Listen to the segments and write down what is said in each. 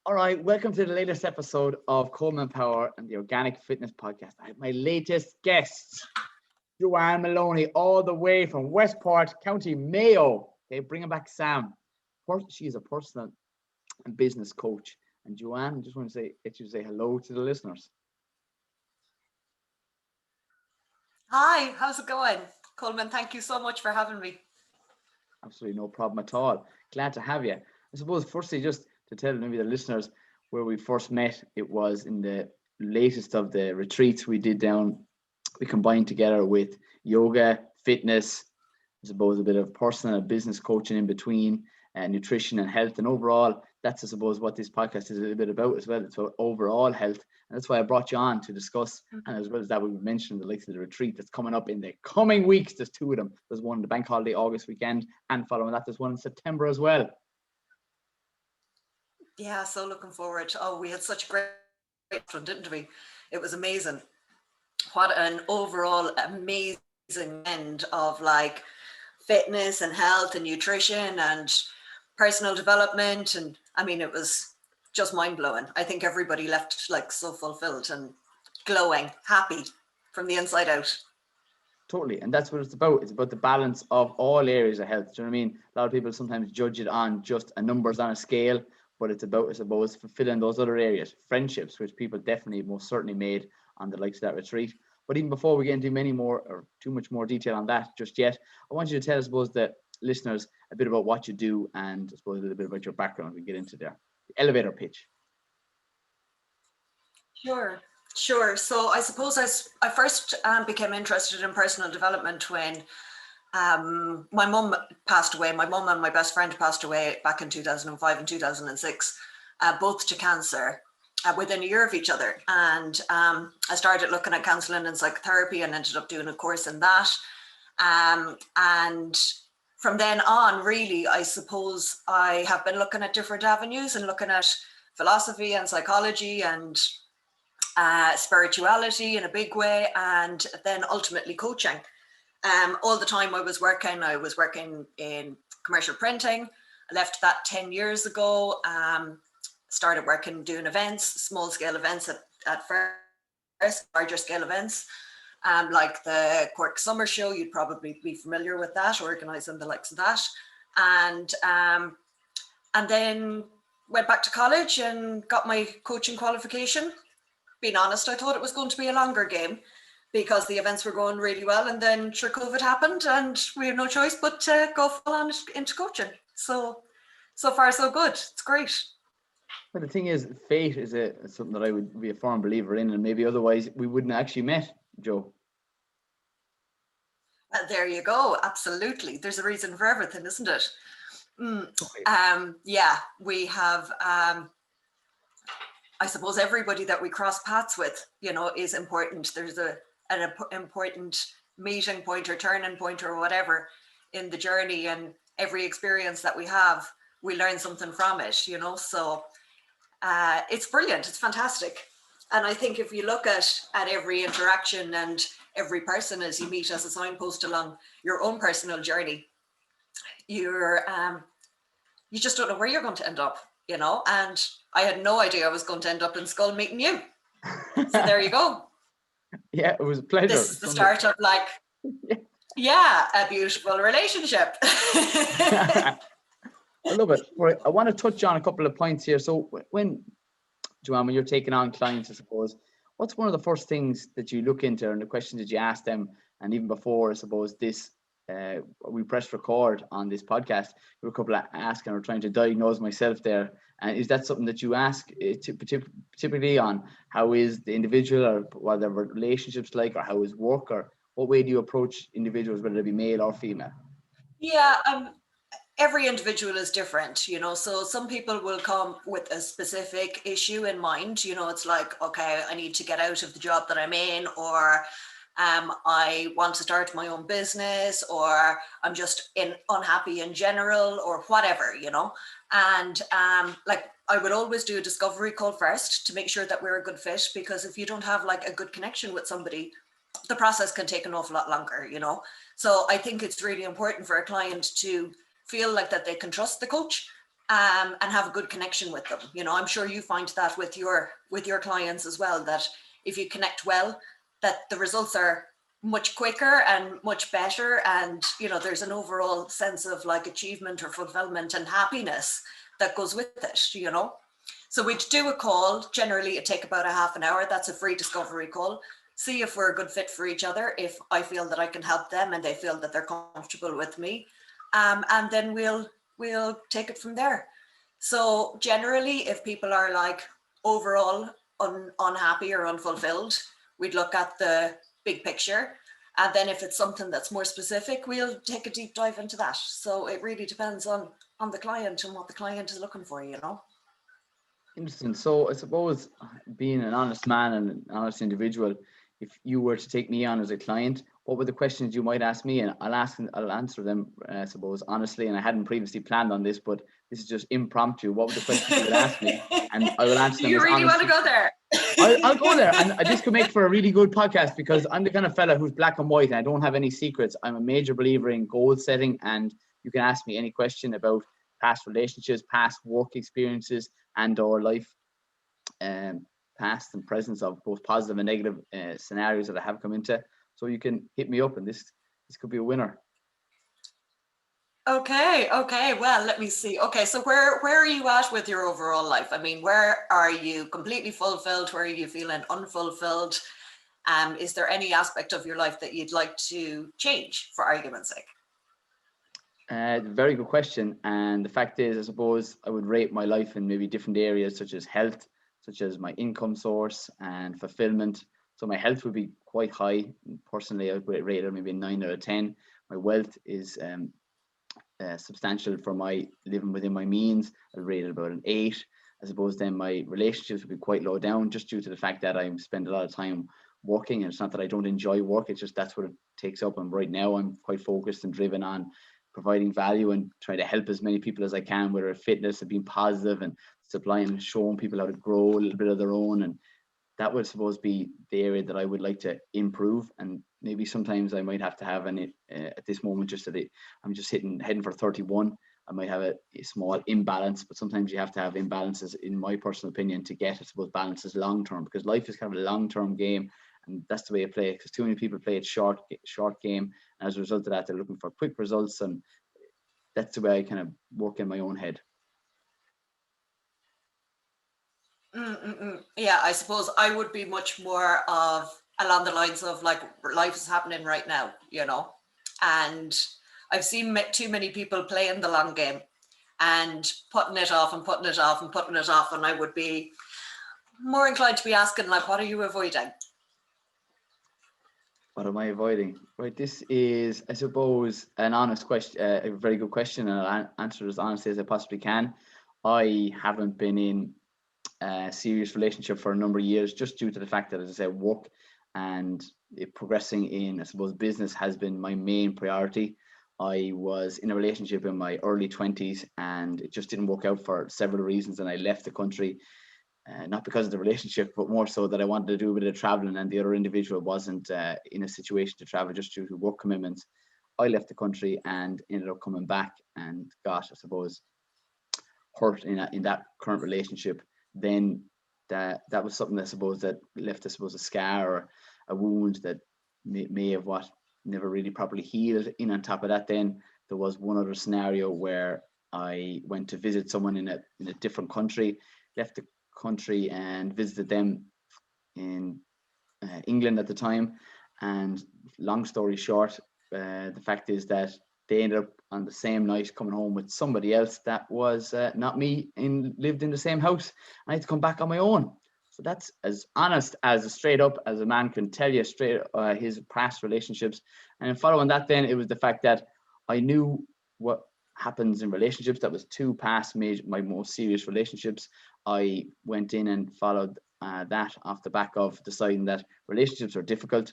All right, welcome to the latest episode of Colman Power and the Organic Fitness Podcast. I have my latest guest, Joanne Moloney, all the way from Westport, County Mayo. Okay, bringing back Sam. She is a personal and business coach. And Joanne, I just want to get you to say hello to the listeners. Hi, how's it going? Colman, thank you so much for having me. Absolutely no problem at all. Glad to have you. I suppose, firstly, just to tell maybe the listeners where we first met, it was in the latest of the retreats we did down. We combined together with yoga, fitness, I suppose a bit of personal and business coaching in between, and nutrition and health. And overall, that's, I suppose, what this podcast is a little bit about as well. It's about overall health. And that's why I brought you on to discuss. And as well as that, we mentioned the likes of the retreat that's coming up in the coming weeks. There's two of them. There's one the bank holiday August weekend, and following that, there's one in September as well. Yeah, so looking forward. Oh, we had such a great one, didn't we? It was amazing. What an overall amazing end of like fitness and health and nutrition and personal development. And I mean, it was just mind blowing. I think everybody left like so fulfilled and glowing, happy from the inside out. Totally. And that's what it's about. It's about the balance of all areas of health. Do you know what I mean? A lot of people sometimes judge it on just a numbers on a scale, but it's about, I suppose, fulfilling those other areas, friendships, which people definitely most certainly made on the likes of that retreat. But even before we get into many more or too much more detail on that just yet, I want you to tell, I suppose, the listeners a bit about what you do and I suppose a little bit about your background. We get into the elevator pitch. Sure. So I suppose I first became interested in personal development when my mum passed away. My mum and my best friend passed away back in 2005 and 2006, both to cancer within a year of each other. And I started looking at counselling and psychotherapy and ended up doing a course in that. And from then on, really, I suppose I have been looking at different avenues and looking at philosophy and psychology and spirituality in a big way, and then ultimately coaching. All the time I was working in commercial printing. I left that 10 years ago, started working doing events, small scale events at first, larger scale events, like the Cork Summer Show. You'd probably be familiar with that, organising the likes of that. And then went back to college and got my coaching qualification. Being honest, I thought it was going to be a longer game because the events were going really well, and then sure COVID happened and we had no choice but to go full on into coaching. So far so good. It's great. But the thing is, fate is something that I would be a firm believer in, and maybe otherwise we wouldn't have actually met, Joe. There you go. Absolutely. There's a reason for everything, isn't it? Yeah, we have I suppose everybody that we cross paths with, is important. There's an important meeting point or turning point or whatever in the journey, and every experience that we have, we learn something from it, so it's brilliant. It's fantastic. And I think if you look at every interaction and every person as you meet as a signpost along your own personal journey, you just don't know where you're going to end up, and I had no idea I was going to end up in Schull meeting you. So there you go. Yeah, it was a pleasure. This is the start of a beautiful relationship. I love it. Right, I want to touch on a couple of points here. So when you're taking on clients, I suppose, what's one of the first things that you look into and the questions that you ask them? And even before, I suppose, this we pressed record on this podcast, there were a couple of asking or trying to diagnose myself there. And is that something that you ask typically on how is the individual or what their relationships like, or how is work, or what way do you approach individuals, whether they be male or female? Yeah, every individual is different, so some people will come with a specific issue in mind. It's like, okay, I need to get out of the job that I'm in, or I want to start my own business, or I'm just unhappy in general, or whatever, and I would always do a discovery call first to make sure that we're a good fit, because if you don't have like a good connection with somebody, the process can take an awful lot longer, So I think it's really important for a client to feel like that they can trust the coach, and have a good connection with them. You know, I'm sure you find that with your clients as well, that if you connect well, that the results are much quicker and much better, and you know, there's an overall sense of like achievement or fulfillment and happiness that goes with it, you know. So we'd do a call. Generally, it take about a half an hour. That's a free discovery call. See if we're a good fit for each other. If I feel that I can help them and they feel that they're comfortable with me, and then we'll take it from there. So generally, if people are like overall unhappy or unfulfilled, we'd look at the big picture. And then if it's something that's more specific, we'll take a deep dive into that. So it really depends on the client and what the client is looking for, you know. Interesting. So I suppose being an honest man and an honest individual, if you were to take me on as a client, what were the questions you might ask me? And I'll answer them, I suppose, honestly. And I hadn't previously planned on this, but this is just impromptu. What were the questions you would ask me? And I will answer them You as really want to honestly. go there? I'll go there, and this could make for a really good podcast because I'm the kind of fella who's black and white and I don't have any secrets. I'm a major believer in goal setting, and you can ask me any question about past relationships, past work experiences, and or life, past and presence of both positive and negative scenarios that I have come into. So you can hit me up, and this could be a winner. Okay, well, let me see. Okay, so where are you at with your overall life? I mean, where are you completely fulfilled? Where are you feeling unfulfilled? Is there any aspect of your life that you'd like to change, for argument's sake? Very good question. And the fact is, I suppose I would rate my life in maybe different areas such as health, such as my income source and fulfillment. So my health would be quite high. Personally, I would rate it maybe a 9 out of 10. My wealth is substantial for my living within my means. I rate it about an 8. I suppose then my relationships would be quite low down just due to the fact that I spend a lot of time working, and it's not that I don't enjoy work, it's just that's what it takes up. And right now I'm quite focused and driven on providing value and trying to help as many people as I can, whether it's fitness and being positive and supplying and showing people how to grow a little bit of their own. And that would suppose be the area that I would like to improve. And maybe sometimes I might have to have at this moment, just that I'm just heading for 31. I might have a small imbalance, but sometimes you have to have imbalances, in my personal opinion, to get, I suppose, balances long term, because life is kind of a long term game, and that's the way I play it. Because too many people play it short game, and as a result of that, they're looking for quick results, and that's the way I kind of work in my own head. Yeah, I suppose I would be much more of along the lines of like life is happening right now, you know, and I've seen too many people playing the long game and putting it off and putting it off and putting it off, and I would be more inclined to be asking, like, what are you avoiding? What am I avoiding? Right, this is, I suppose, an honest question, a very good question, and I'll answer it as honestly as I possibly can. I haven't been in a serious relationship for a number of years, just due to the fact that, as I said, work and progressing in, I suppose, business has been my main priority. I was in a relationship in my early 20s, and it just didn't work out for several reasons, and I left the country. Not because of the relationship, but more so that I wanted to do a bit of traveling, and the other individual wasn't in a situation to travel just due to work commitments. I left the country and ended up coming back and got, I suppose, hurt in that current relationship. Then that was something, I suppose, that left, I suppose, a scar or a wound that may have what never really properly healed. In on top of that, then there was one other scenario where I went to visit someone in a different country, left the country and visited them in England at the time. And long story short, the fact is that they ended up on the same night coming home with somebody else that was not me, and lived in the same house. I had to come back on my own. So that's as honest as straight up as a man can tell you, straight his past relationships. And following that, then it was the fact that I knew what happens in relationships. That was two past my most serious relationships. I went in and followed that off the back of deciding that relationships are difficult.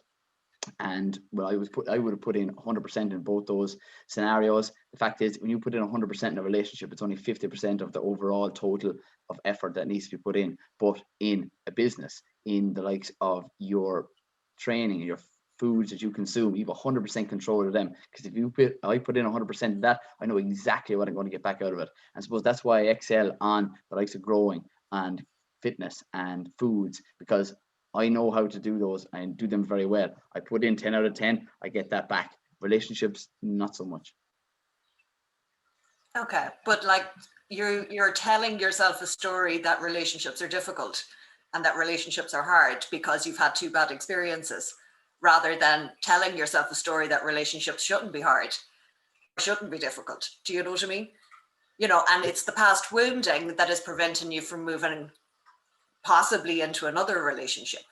And well, I would have put in 100% in both those scenarios. The fact is, when you put in 100% in a relationship, it's only 50% of the overall total of effort that needs to be put in. But in a business, in the likes of your training, your foods that you consume. You have 100% control of them, because if I put in 100% of that, I know exactly what I'm going to get back out of it. I suppose that's why I excel on the likes of growing and fitness and foods, because I know how to do those and do them very well. I put in 10 out of 10, I get that back. Relationships, not so much. Okay, but like you're telling yourself a story that relationships are difficult and that relationships are hard because you've had two bad experiences, rather than telling yourself a story that relationships shouldn't be hard, shouldn't be difficult. Do you know what I mean? You know, and it's the past wounding that is preventing you from moving possibly into another relationship.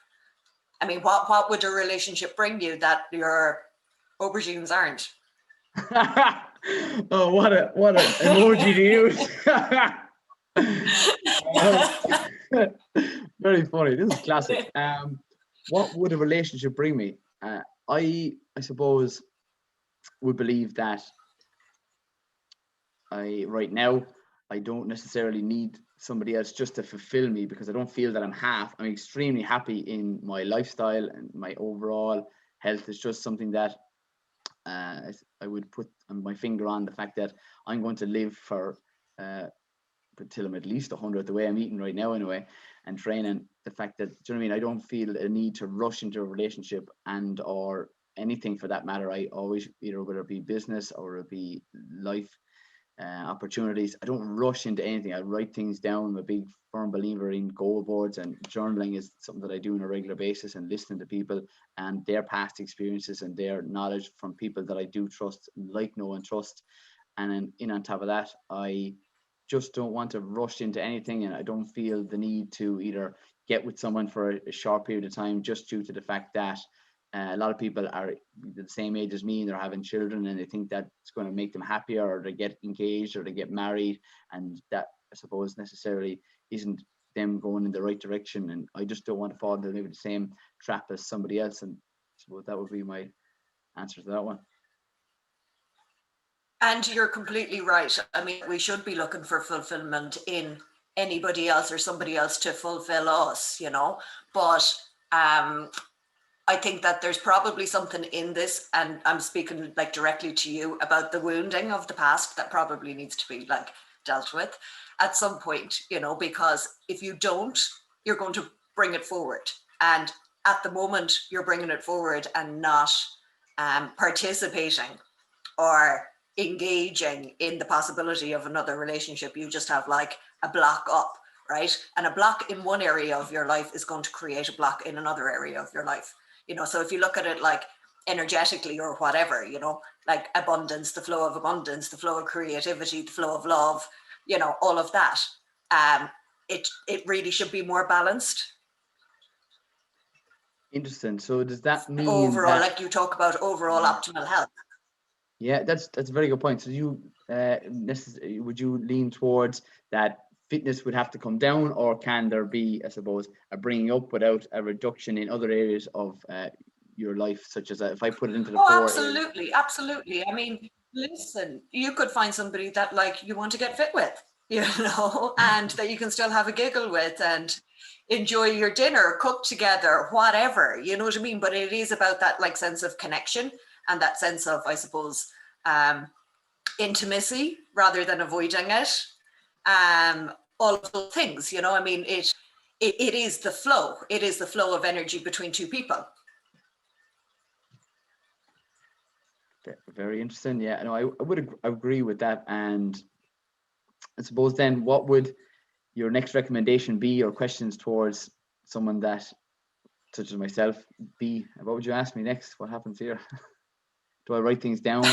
I mean, what would a relationship bring you that your aubergines aren't? Oh, what an emoji to use. Very funny. This is classic. What would a relationship bring me? I suppose would believe that right now I don't necessarily need somebody else just to fulfill me, because I don't feel that I'm extremely happy in my lifestyle, and my overall health is just something that I would put my finger on the fact that I'm going to live for until I'm at least 100, the way I'm eating right now anyway, and training. The fact that, do you know what I mean, I don't feel a need to rush into a relationship and or anything for that matter. I always, whether it be business or it be life opportunities, I don't rush into anything. I write things down. I'm a big firm believer in goal boards, and journaling is something that I do on a regular basis, and listening to people and their past experiences and their knowledge from people that I do trust, like, know and trust. And then on top of that, I just don't want to rush into anything, and I don't feel the need to either get with someone for a short period of time, just due to the fact that a lot of people are the same age as me and they're having children, and they think that it's going to make them happier, or they get engaged or they get married, and that, I suppose, necessarily isn't them going in the right direction. And I just don't want to fall into maybe the same trap as somebody else. And I suppose that would be my answer to that one. And you're completely right. I mean, we should be looking for fulfillment in anybody else or somebody else to fulfill us, but I think that there's probably something in this, and I'm speaking like directly to you about the wounding of the past that probably needs to be like dealt with at some point, because if you don't, you're going to bring it forward. And at the moment, you're bringing it forward and not participating or engaging in the possibility of another relationship. You just have like a block up, right? And a block in one area of your life is going to create a block in another area of your life. So if you look at it like energetically or whatever, like abundance, the flow of abundance, the flow of creativity, the flow of love, all of that, it really should be more balanced. Interesting. So does that mean overall, like you talk about overall optimal health? Yeah, that's a very good point. So you would you lean towards that fitness would have to come down, or can there be, I suppose, a bringing up without a reduction in other areas of your life, such as if I put it into the four absolutely areas? Absolutely. I mean, listen, you could find somebody that like you want to get fit with, and that you can still have a giggle with and enjoy your dinner, cook together, whatever, you know what I mean? But it is about that like sense of connection and that sense of, I suppose, intimacy rather than avoiding it. All of those things, I mean, it is the flow. It is the flow of energy between two people. Very interesting. Yeah, no, I would agree with that. And I suppose then, what would your next recommendation be, or questions towards someone that, such as myself, be? What would you ask me next? What happens here? Do I write things down?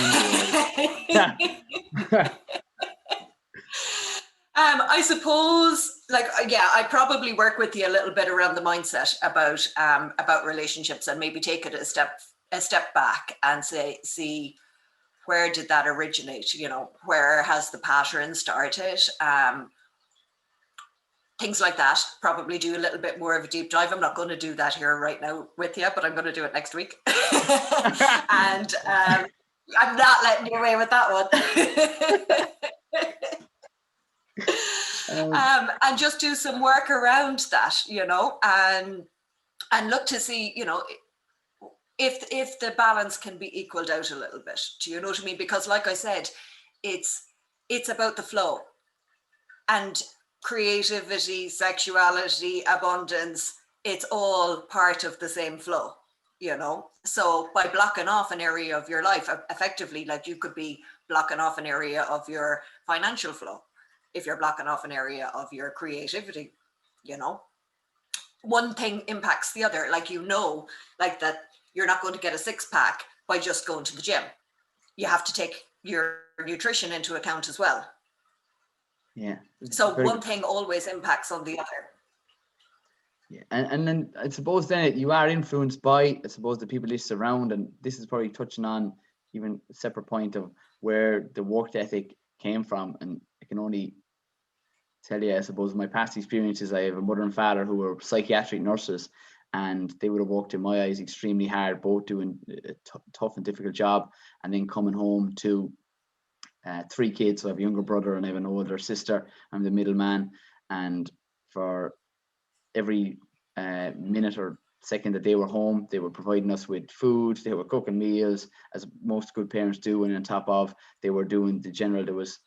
I suppose, I probably work with you a little bit around the mindset about relationships, and maybe take it a step back and see where did that originate? Where has the pattern started? Things like that. Probably do a little bit more of a deep dive. I'm not going to do that here right now with you, but I'm going to do it next week. And I'm not letting you away with that one. And just do some work around that, and look to see, if the balance can be equaled out a little bit, do you know what I mean? Because like I said, it's about the flow, and creativity, sexuality, abundance, it's all part of the same flow, you know? So by blocking off an area of your life, effectively, like you could be blocking off an area of your financial flow if you're blocking off an area of your creativity, you know? One thing impacts the other, like, you know, like that you're not going to get a six pack by just going to the gym. You have to take your nutrition into account as well. Yeah. So Very one good. thing always impacts on the other. Yeah. And then I suppose then you are influenced by, I suppose, the people you surround, and this is probably touching on even a separate point of where the work ethic came from. And I can only tell you, I suppose, my past experiences. I have a mother and father who were psychiatric nurses, and they would have worked, in my eyes, extremely hard, both doing a tough and difficult job, and then coming home to three kids. So I have a younger brother and I have an older sister. I'm the middleman, and for every minute or second that they were home, they were providing us with food, they were cooking meals, as most good parents do, and on top of, they were doing the general, there was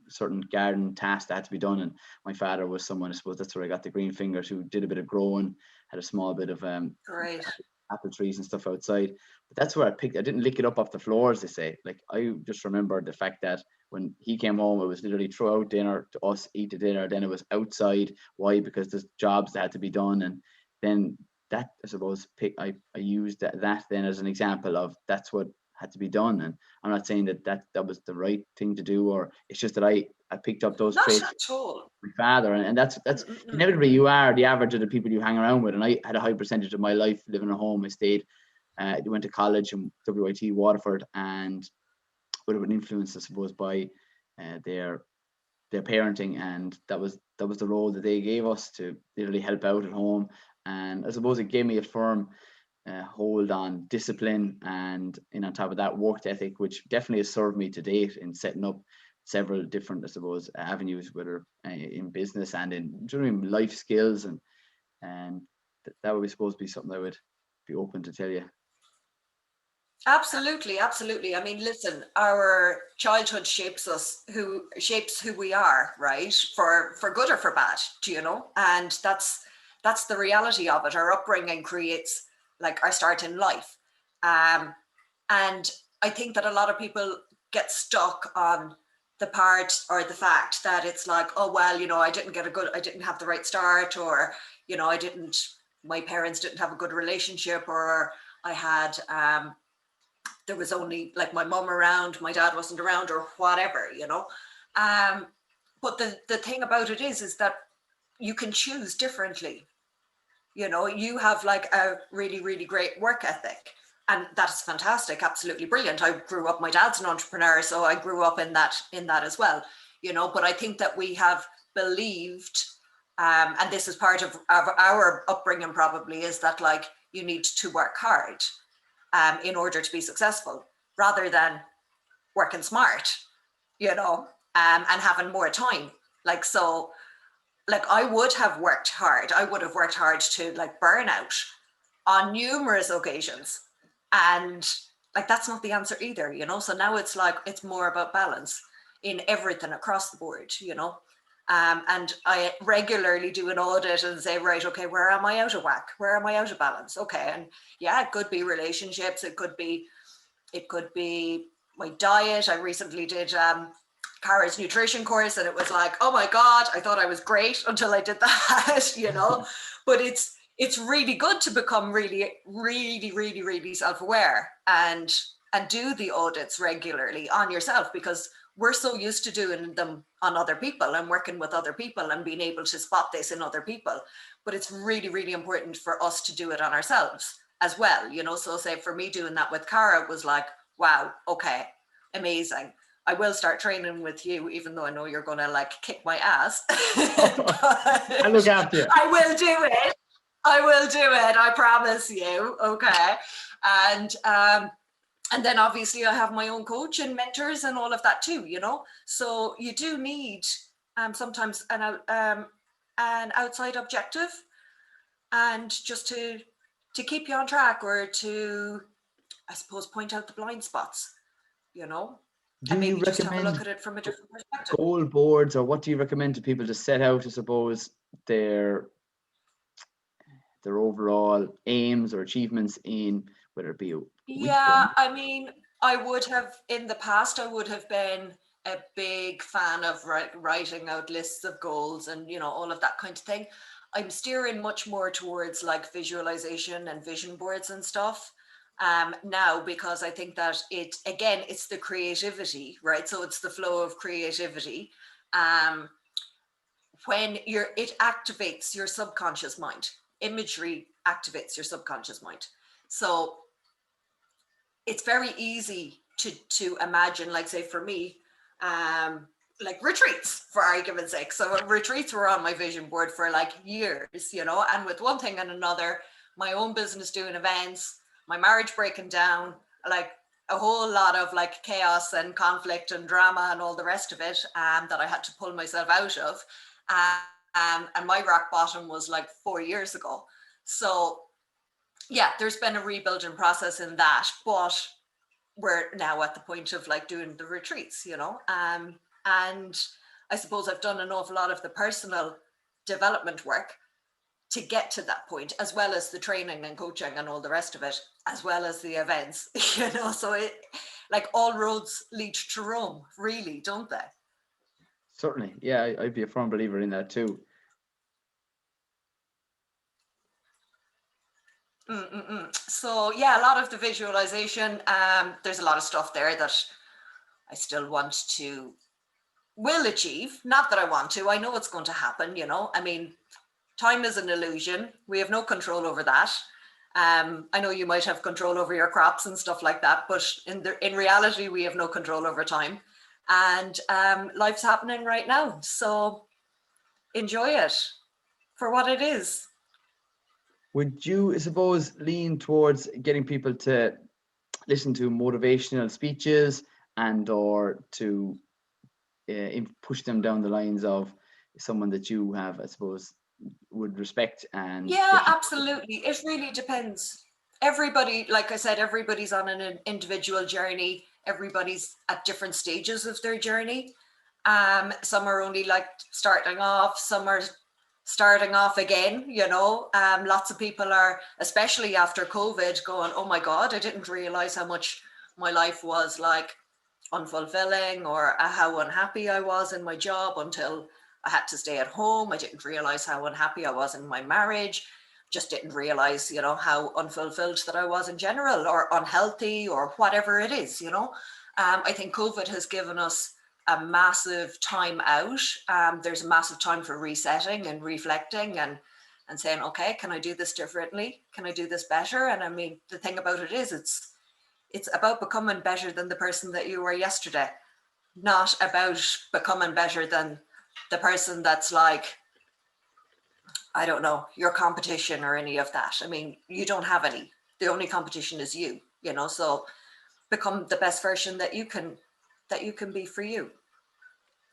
certain garden tasks that had to be done. And my father was someone, I suppose that's where I got the green fingers, who did a bit of growing, had a small bit of Great. apple trees and stuff outside. But that's where I didn't lick it up off the floor, as they say. Like, I just remember the fact that when he came home, it was literally throw out dinner to us, eat the dinner, then it was outside. Why? Because there's jobs that had to be done. And then that, I suppose, I used that then as an example of that's what had to be done. And I'm not saying that was the right thing to do, or it's just that I picked up those Not traits at all. from my father. And that's Mm-mm-mm. inevitably, you are the average of the people you hang around with. And I had a high percentage of my life living at home. I stayed, went to college in WIT Waterford, and would have been influenced, I suppose, by their parenting, and that was the role that they gave us to literally help out at home. And I suppose it gave me a firm hold on discipline, and on top of that, work ethic, which definitely has served me to date in setting up several different, I suppose, avenues, whether in business and in doing life skills, and that would be supposed to be something I would be open to tell you. Absolutely, absolutely. I mean, listen, our childhood shapes who we are, right? For good or for bad, do you know? And that's the reality of it. Our upbringing creates like our start in life. And I think that a lot of people get stuck on the part or the fact that it's like, oh, well, you know, I didn't have the right start, or, you know, my parents didn't have a good relationship, or I had, there was only like my mom around, my dad wasn't around, or whatever, you know. But the thing about it is that you can choose differently. You know, you have like a really, really great work ethic, and that's fantastic, absolutely brilliant. I grew up, my dad's an entrepreneur, so I grew up in that as well, you know. But I think that we have believed, and this is part of our upbringing probably, is that like you need to work hard in order to be successful, rather than working smart, you know, and having more time. Like, so, like I would have worked hard. I would have worked hard to like burn out on numerous occasions. And like, that's not the answer either, you know? So now it's like, it's more about balance in everything across the board, you know? And I regularly do an audit and say, right, okay, where am I out of whack? Where am I out of balance? Okay. And yeah, it could be relationships. It could be my diet. I recently did Cara's nutrition course, and it was like, oh my God, I thought I was great until I did that, you know. But it's really good to become really, really, really, really self-aware and do the audits regularly on yourself, because we're so used to doing them on other people and working with other people and being able to spot this in other people. But it's really, really important for us to do it on ourselves as well, you know. So say for me, doing that with Cara was like, wow, okay, amazing. I will start training with you, even though I know you're going to like kick my ass. I look after you. I will do it. I promise you. Okay. And then obviously I have my own coach and mentors and all of that too, you know. So you do need sometimes an outside objective, and just to keep you on track, or to I suppose, point out the blind spots, you know, Do and you maybe just have a look recommend at it from a different perspective. goal boards, or what do you recommend to people to set out, I suppose, their overall aims or achievements in, whether it be a week or Yeah, I mean, I would have in the past, I would have been a big fan of writing out lists of goals and, you know, all of that kind of thing. I'm steering much more towards like visualization and vision boards and stuff now, because I think that again, it's the creativity, right? So it's the flow of creativity. Um, when it activates your subconscious mind. Imagery activates your subconscious mind. So it's very easy to imagine, like say for me, like retreats, for argument's sake. So retreats were on my vision board for like years, you know, and with one thing and another, my own business doing events, my marriage breaking down, like a whole lot of like chaos and conflict and drama and all the rest of it that I had to pull myself out of. And my rock bottom was like 4 years ago. So yeah, there's been a rebuilding process in that, but we're now at the point of like doing the retreats, you know. And I suppose I've done an awful lot of the personal development work to get to that point, as well as the training and coaching and all the rest of it, as well as the events, you know. So it, like, all roads lead to Rome, really, don't they? certainly, yeah, I'd be a firm believer in that too. So yeah, a lot of the visualization, there's a lot of stuff there that I still want to, will achieve. Not that I want to, I know it's going to happen, you know. I mean, time is an illusion. We have no control over that. I know you might have control over your crops and stuff like that, but in reality, we have no control over time. And life's happening right now. So enjoy it for what it is. Would you, I suppose, lean towards getting people to listen to motivational speeches and or to push them down the lines of someone that you have, I suppose, would respect and Yeah, get you? absolutely. It really depends. Everybody, like I said, everybody's on an individual journey. Everybody's at different stages of their journey. Some are only like starting off, some are starting off again, you know. Lots of people are, especially after COVID, going, oh my God, I didn't realize how much my life was like unfulfilling, or how unhappy I was in my job until I had to stay at home. I didn't realize how unhappy I was in my marriage. Just didn't realize, you know, how unfulfilled that I was in general, or unhealthy, or whatever it is, you know. I think COVID has given us a massive time out. There's a massive time for resetting and reflecting and saying, okay, can I do this differently? Can I do this better? And I mean, the thing about it is, it's about becoming better than the person that you were yesterday, not about becoming better than the person that's like, I don't know, your competition or any of that. I mean, you don't have any. The only competition is you, you know. So become the best version that you can be for you.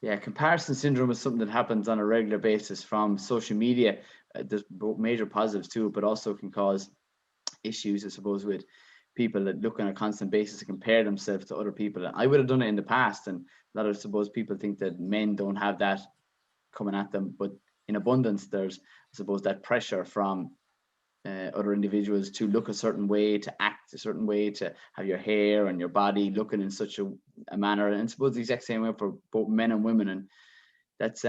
Yeah, comparison syndrome is something that happens on a regular basis from social media. There's both major positives to it, but also can cause issues, I suppose, with people that look on a constant basis to compare themselves to other people. And I would have done it in the past, and a lot of, I suppose, people think that men don't have that coming at them, but in abundance, there's, I suppose, that pressure from other individuals to look a certain way, to act a certain way, to have your hair and your body looking in such a manner. And I suppose the exact same way for both men and women. And that's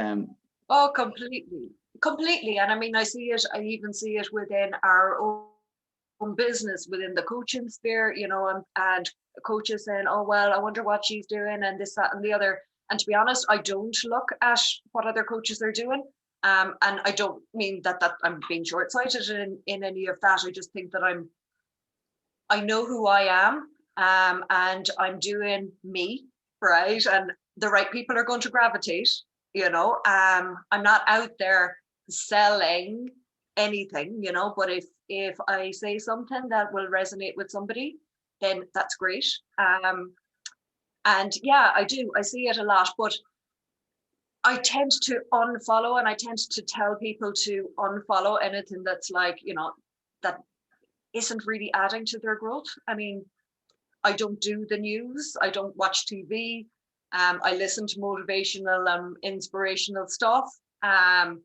Oh, completely. And I mean, I even see it within our own business, within the coaching sphere, you know, and coaches saying, oh, well, I wonder what she's doing and this, that, and the other. And to be honest, I don't look at what other coaches are doing. And I don't mean that I'm being short-sighted in any of that. I just think that I know who I am, and I'm doing me, right? And the right people are going to gravitate, you know. I'm not out there selling anything, you know, but if I say something that will resonate with somebody, then that's great. And yeah, I see it a lot, but I tend to unfollow, and I tend to tell people to unfollow anything that's like, you know, that isn't really adding to their growth. I mean, I don't do the news. I don't watch TV. I listen to motivational and inspirational stuff. I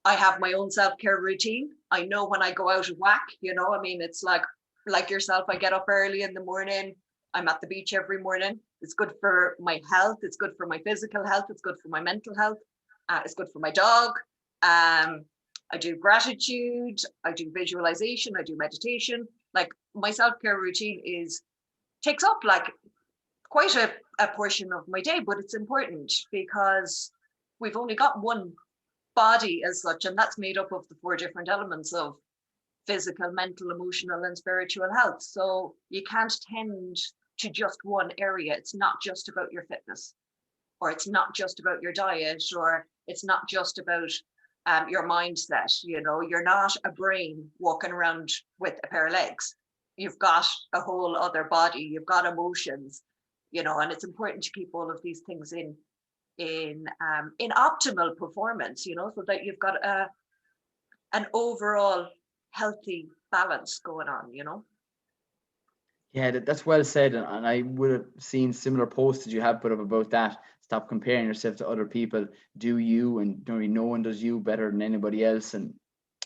have my own self-care routine. I know when I go out of whack, I mean, it's like yourself, I get up early in the morning. I'm at the beach every morning. It's good for my health. It's good for my physical health. It's good for my mental health. It's good for my dog. I do gratitude. I do visualization. I do meditation. Like my self-care routine takes up like quite a portion of my day, but it's important because we've only got one body as such, and that's made up of the 4 different elements of physical, mental, emotional, and spiritual health. So you can't tend to just one area. It's not just about your fitness, or it's not just about your diet, or it's not just about your mindset. You're not a brain walking around with a pair of legs. You've got a whole other body. You've got emotions, and it's important to keep all of these things in optimal performance, so that you've got an overall healthy balance going on. Yeah, that's well said, and I would have seen similar posts that you have put up about that. Stop comparing yourself to other people. Do you, and no one does you better than anybody else. And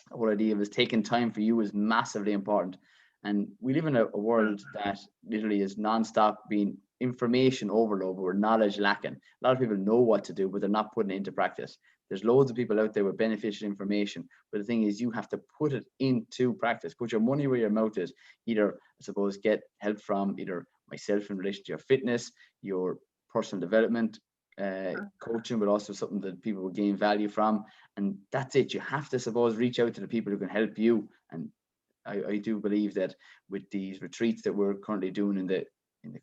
the whole idea of is taking time for you is massively important. And we live in a world that literally is nonstop being information overload or knowledge lacking. A lot of people know what to do, but they're not putting it into practice. There's loads of people out there with beneficial information, but the thing is, you have to put it into practice. Put your money where your mouth is. Either, I suppose, get help from either myself in relation to your fitness, your personal development, coaching, but also something that people will gain value from. And that's it. You have to, suppose, reach out to the people who can help you. And I do believe that with these retreats that we're currently doing in the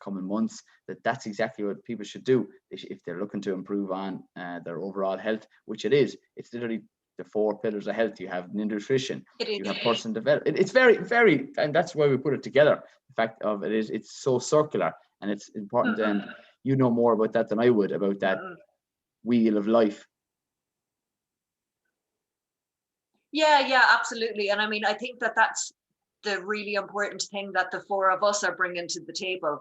coming months, that's exactly what people should do if they're looking to improve on their overall health, which it's literally the 4 pillars of health. You have nutrition, you have personal development. It's very, very, and that's why we put it together. The fact of it is, it's so circular, and it's important. And you know more about that than I would, about that wheel of life. Yeah, absolutely. And I mean, I think that's the really important thing that the 4 of us are bringing to the table.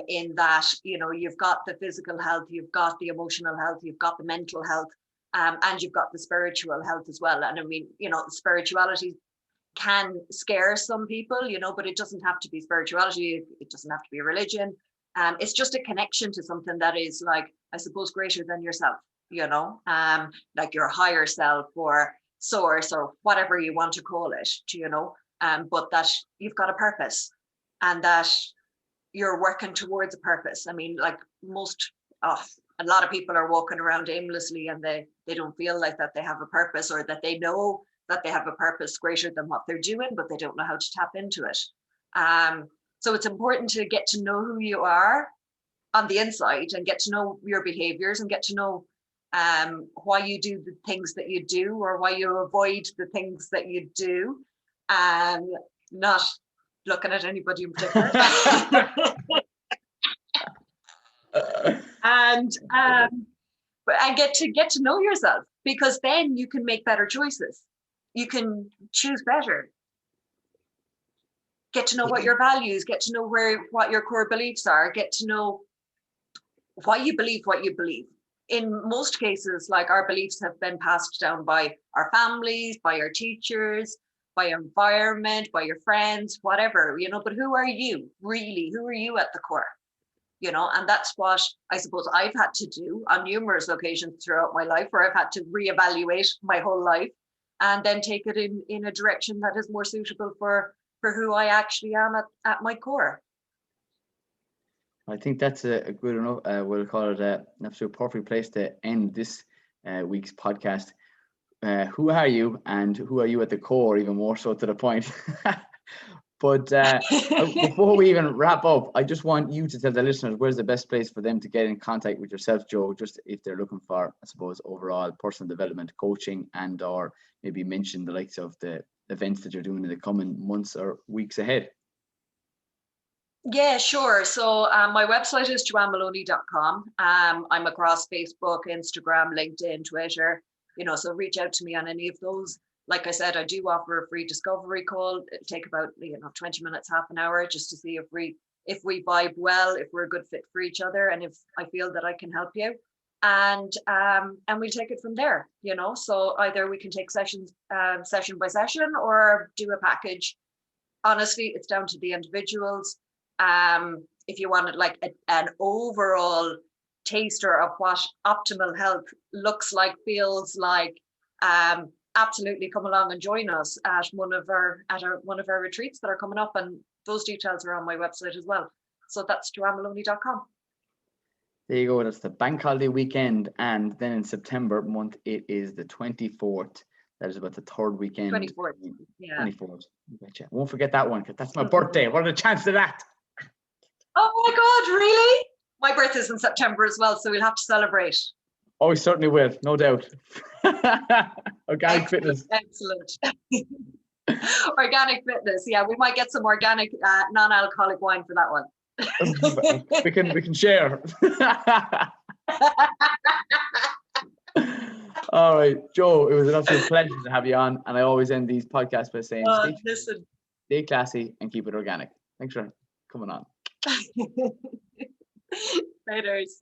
In that, you've got the physical health, you've got the emotional health, you've got the mental health, and you've got the spiritual health as well. And I mean, spirituality can scare some people, but it doesn't have to be spirituality. It doesn't have to be a religion. It's just a connection to something that is, like, I suppose, greater than yourself, like your higher self or source or whatever you want to call it, but that you've got a purpose and that you're working towards a purpose. I mean, like a lot of people are walking around aimlessly, and they don't feel like that they have a purpose, or that they know that they have a purpose greater than what they're doing, but they don't know how to tap into it. So it's important to get to know who you are on the inside, and get to know your behaviors, and get to know why you do the things that you do, or why you avoid the things that you do, and not looking at anybody in particular. And get to know yourself, because then you can make better choices. You can choose better. Get to know what your values, get to know what your core beliefs are, get to know why you believe what you believe. In most cases, like, our beliefs have been passed down by our families, by our teachers, by your environment, by your friends, whatever, but who are you really? Who are you at the core? And that's what I suppose I've had to do on numerous occasions throughout my life, where I've had to reevaluate my whole life and then take it in a direction that is more suitable for who I actually am at my core. I think that's a good enough, we'll call it an absolute perfect place to end this week's podcast. Who are you, and who are you at the core, even more so to the point? But before we even wrap up, I just want you to tell the listeners where's the best place for them to get in contact with yourself, Joe, just if they're looking for, I suppose, overall personal development, coaching, and or maybe mention the likes of the events that you're doing in the coming months or weeks ahead. Yeah, sure. So my website is joannemoloney.com. I'm across Facebook, Instagram, LinkedIn, Twitter, so reach out to me on any of those. Like I said, I do offer a free discovery call. It'll take about 20 minutes, half an hour, just to see if we if we vibe well, if we're a good fit for each other, and if I feel that I can help you. And we'll take it from there, you know. So either we can take sessions session by session, or do a package. Honestly, it's down to the individuals. If you wanted like an overall taster of what optimal health looks like, feels like, absolutely come along and join us at one of our retreats that are coming up, and those details are on my website as well. So that's joannemoloney.com. There you go. That's the bank holiday weekend, and then in September month it is the 24th. That is about the third weekend. 24th. Yeah. 24th. Betcha. Won't forget that one, because that's my birthday. What are the chances of that? Oh my God, really? My birthday's in September as well, so we'll have to celebrate. Oh, we certainly will, no doubt. Organic fitness. Excellent. Organic fitness. Yeah, we might get some organic non-alcoholic wine for that one. we can share. All right, Joe, it was an absolute pleasure to have you on, and I always end these podcasts by saying stay classy and keep it organic. Thanks for coming on. Laters.